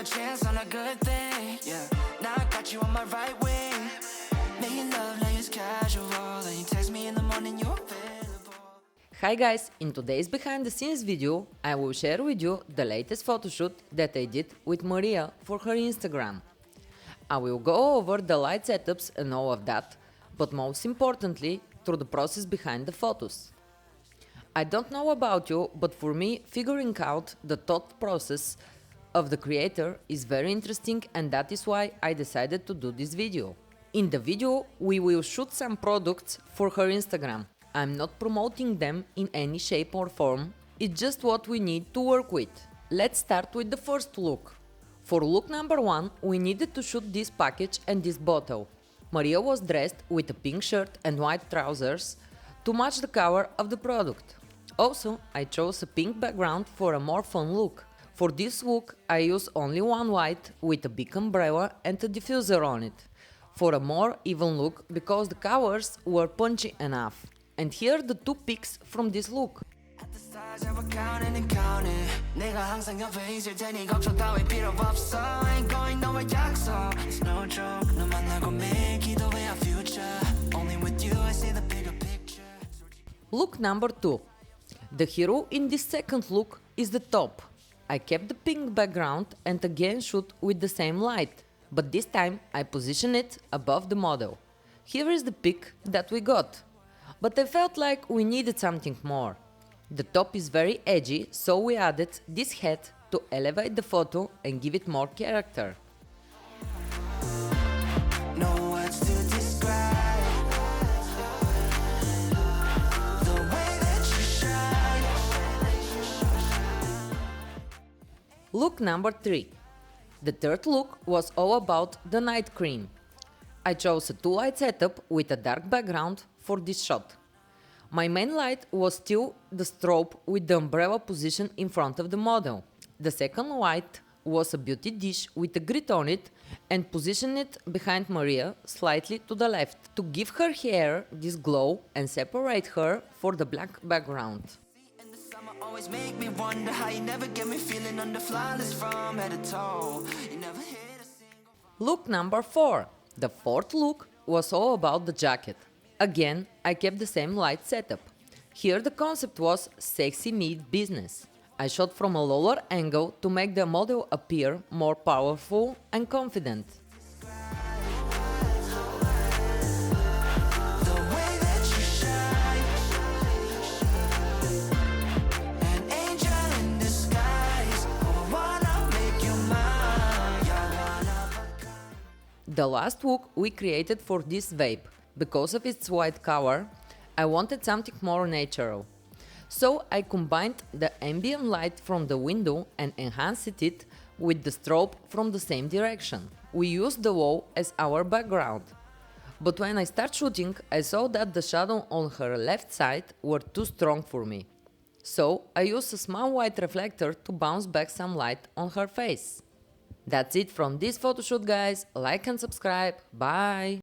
a chance on a good thing. Yeah, now I got you on my right wing. Making love like it's casual. And you text me in the morning, you're available. Hi guys, in today's behind the scenes video, I will share with you the latest photoshoot that I did with Maria for her Instagram. I will go over the light setups and all of that, but most importantly, through the process behind the photos. I don't know about you, but for me, figuring out the thought process of the creator is very interesting, and that is why I decided to do this video. In the video, we will shoot some products for her Instagram. I'm not promoting them in any shape or form, it's just what we need to work with. Let's start with the first look. For look number 1, we needed to shoot this package and this bottle. Maria was dressed with a pink shirt and white trousers to match the cover of the product. Also, I chose a pink background for a more fun look. For this look, I used only one white with a big umbrella and a diffuser on it, for a more even look because the colors were punchy enough. And here are the two pics from this look. At the stars, we're counting and counting. 내가 항상 옆에 있을 테니 걱정 따위 필요 없어. Ain't going nowhere 약속. It's no joke. 너 만나고 매일 기도해 our future. Only with you I see the bigger picture. Look number 2. The hero in this second look is the top. I kept the pink background and again shoot with the same light, but this time I position it above the model. Here is the pic that we got. But I felt like we needed something more. The top is very edgy, so we added this hat to elevate the photo and give it more character. No words to describe the way that you shine. Look number 3. The third look was all about the night cream. I chose a 2-light setup with a dark background for this shot. My main light was still the strobe with the umbrella position in front of the model. The second light was a beauty dish with a grid on it and positioned it behind Maria slightly to the left to give her hair this glow and separate her for the black background. In the summer always make me wonder how you never get me feeling under flawless from head to toe. You never hit a single. Look number 4. The fourth look was all about the jacket. Again, I kept the same light setup. Here the concept was sexy meet business. I shot from a lower angle to make the model appear more powerful and confident. The way that you shine. An angel in disguise. Oh, I wanna make you mine. You're one of a kind. The last look we created for this vape. Because of its white color, I wanted something more natural. So I combined the ambient light from the window and enhanced it with the strobe from the same direction. We used the wall as our background. But when I started shooting, I saw that the shadow on her left side were too strong for me. So I used a small white reflector to bounce back some light on her face. That's it from this photoshoot, guys. Like and subscribe. Bye!